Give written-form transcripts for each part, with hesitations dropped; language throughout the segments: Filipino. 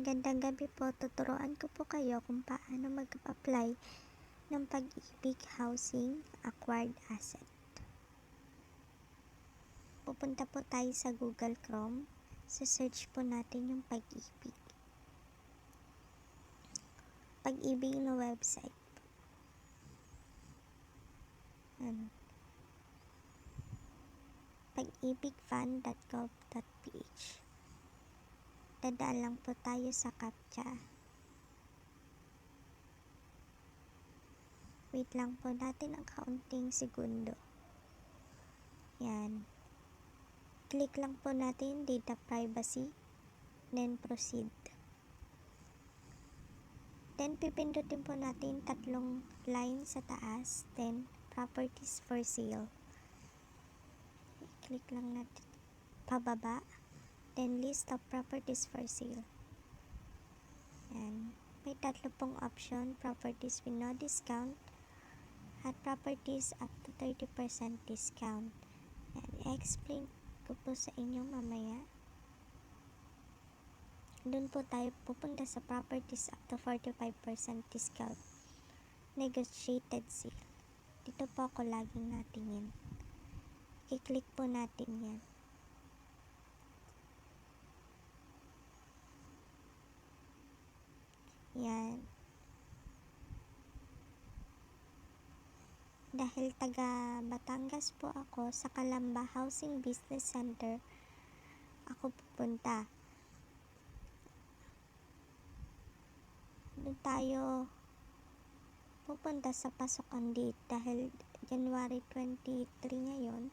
Magandang gabi po. Tuturuan ko po kayo kung paano mag-apply ng Pag-ibig Housing Acquired Asset. Pupunta po tayo sa Google Chrome. Search po natin yung Pag-ibig. Pag-ibig na website. pag-ibigfund.gov.ph. Dadaan lang po tayo sa CAPTCHA. Wait lang po natin ang kaunting segundo. Yan. Click lang po natin data privacy, then proceed. Then pipindutin po natin tatlong line sa taas, then properties for sale. Click lang natin pababa, then list of properties for sale. Yan. May tatlo pong option, properties with no discount at properties up to 30% discount. Yan. I-explain ko po sa inyo mamaya. Doon po tayo pupunta sa properties up to 45% discount. Negotiated sale. Dito po ako laging natingin. I-click po natin yan. Yan. Dahil taga Batangas po ako, sa Calamba Housing Business Center ako pupunta. Doon tayo pupunta sa pasukan date dahil January 23 ngayon.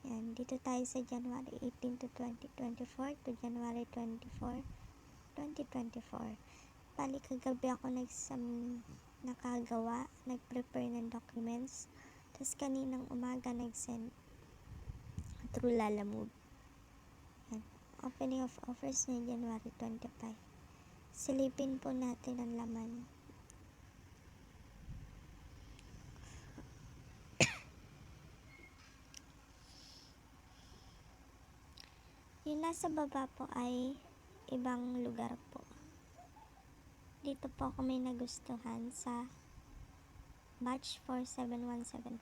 Yan, dito tayo sa January 18 to 2024 to January 24, 2024. Bali kagabi ako nakagawa, nag-prepare ng documents. Tapos kaninang umaga nag-send through Lalamove. Yan. Opening of offers na January 25. Silipin po natin ang laman. Yung nasa baba po ay ibang lugar po. Dito po ako may nagustuhan sa batch 47175.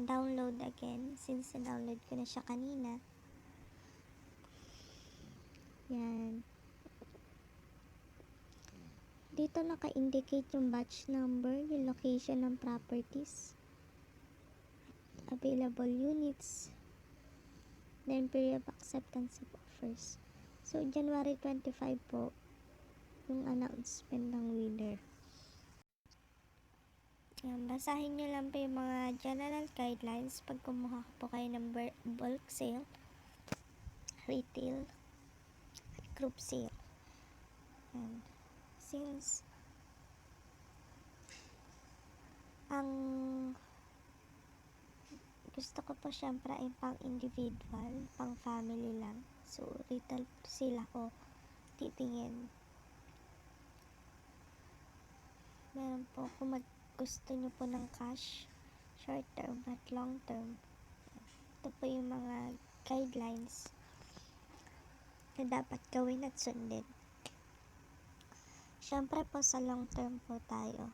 Download again since na-download ko na siya kanina. Yan. Dito naka-indicate yung batch number, yung location ng properties, available units, then period of acceptance of offers. So, January 25 po yung announcement ng winner. Yan, basahin nyo lang po yung mga general guidelines pag kumuha po kayo ng bulk sale, retail, at group sale. Yan. Since ang gusto ko po syempre ay pang individual, pang family lang. So, retail sila ko titingin. Meron po kung gusto nyo po ng cash, short term at long term. Ito po yung mga guidelines na dapat gawin at sundin. Syempre po sa long term po tayo.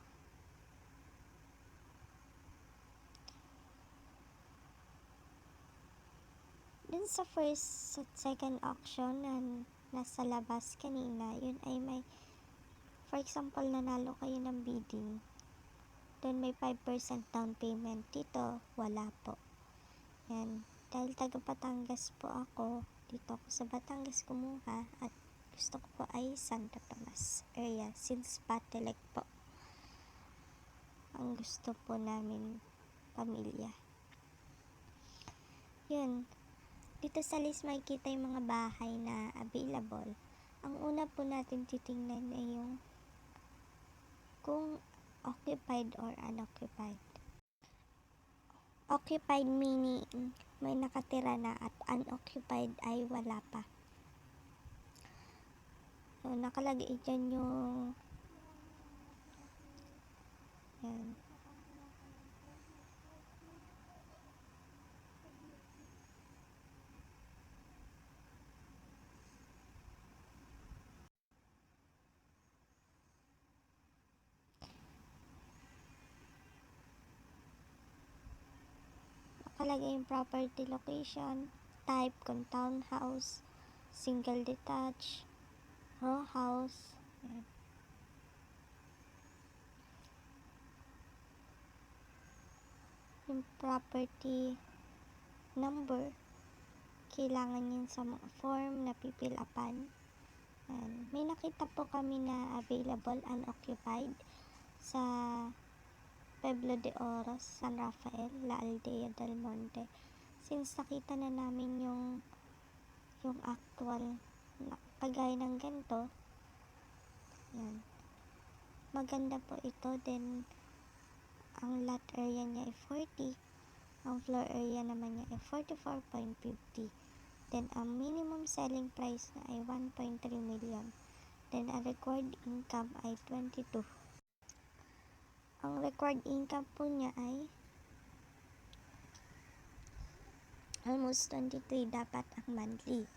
Dun sa first at second auction na nasa labas kanina, yun ay may, for example, nanalo kayo ng bidding. Doon may 5% down payment. Dito, wala po. Yan. Dahil taga Batangas po ako, dito ako sa Batangas kumuha at gusto ko po ay Santo Tomas area since Patelec po ang gusto po namin pamilya. Yun. Dito sa list makikita yung mga bahay na available. Ang una po natin titingnan ay yung kung occupied or unoccupied. Occupied meaning may nakatira na at unoccupied ay wala pa. So, nakalagay dyan yung yan. nakalagay yung property location, type kung townhouse, single detached, row house. Yan. Yung property number, kailangan yun sa mga form na pipilapan. Yan. May nakita po kami na available unoccupied sa Pueblo de Oros, San Rafael, La Aldea del Monte. Since nakita na namin yung actual na kagaya ng ganito, yan. Maganda po ito. Then ang lot area niya ay 40, ang floor area naman niya ay 44.50. Then ang minimum selling price na ay 1.3 million. Then ang required income ay 22. Ang required income po niya ay almost 23 dapat ang monthly.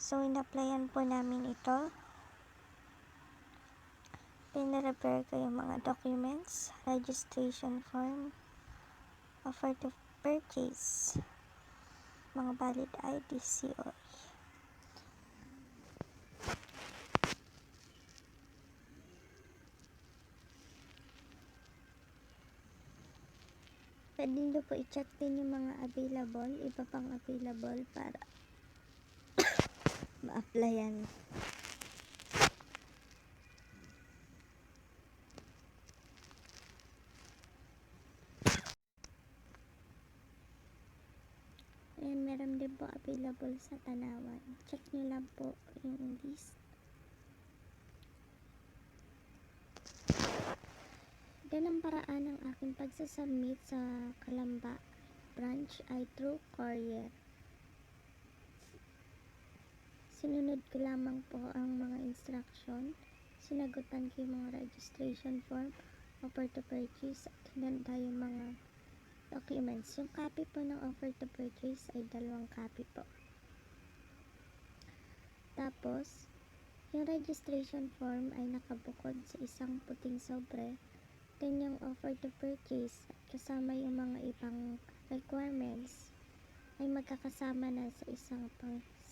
So in-applyan po namin ito. Pina-prepare ko yung mga documents, registration form, offer to purchase, mga valid ID, COE. Pwede nyo po i-check din yung mga available, iba pang available para ma-applyan. Ayan, meron din po available sa Tanawan. Check nyo lang po yung list. Ganang paraan ng aking pagsasubmit sa Calamba branch ay through courier. Sinunod ko lamang po ang mga instruction. Sinagutan ko yung mga registration form, offer to purchase, at hinanda yung mga documents. Yung copy po ng offer to purchase ay 2 copy po. Tapos, yung registration form ay nakabukod sa isang puting sobre. Then yung offer to purchase at kasama yung mga ibang requirements ay magkakasama na sa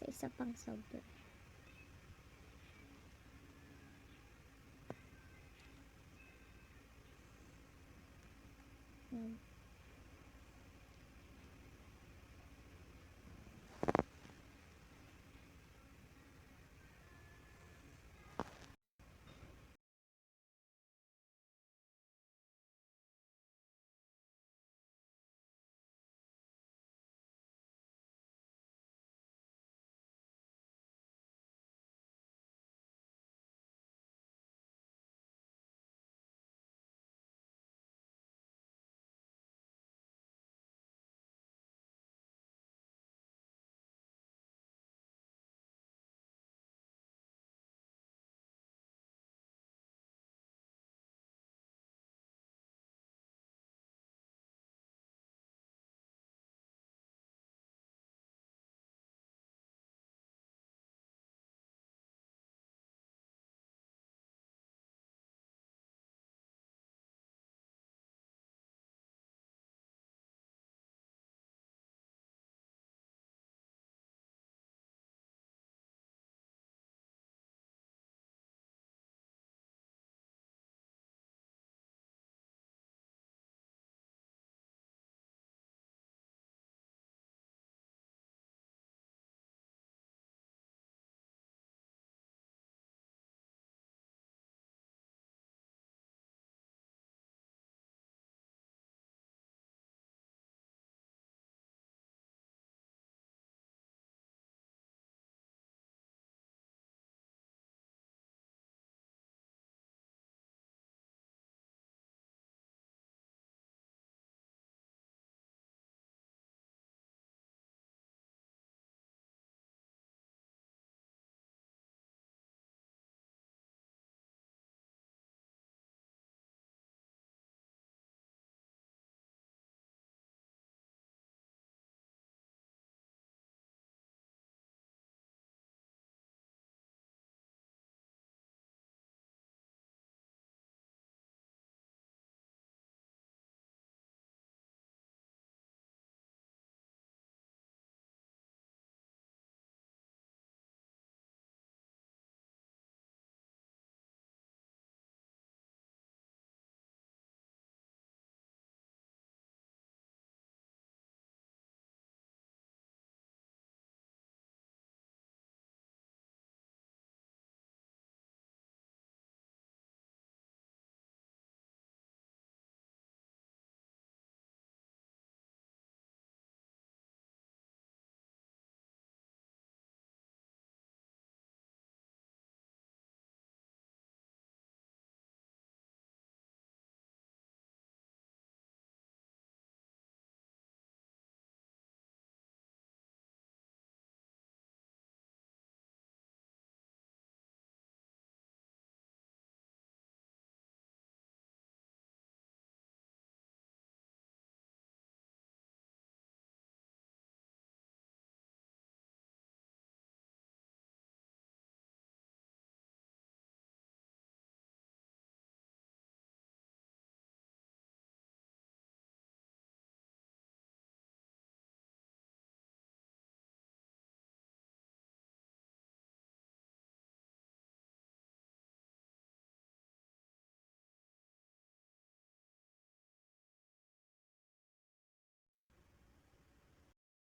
isa pang sobre.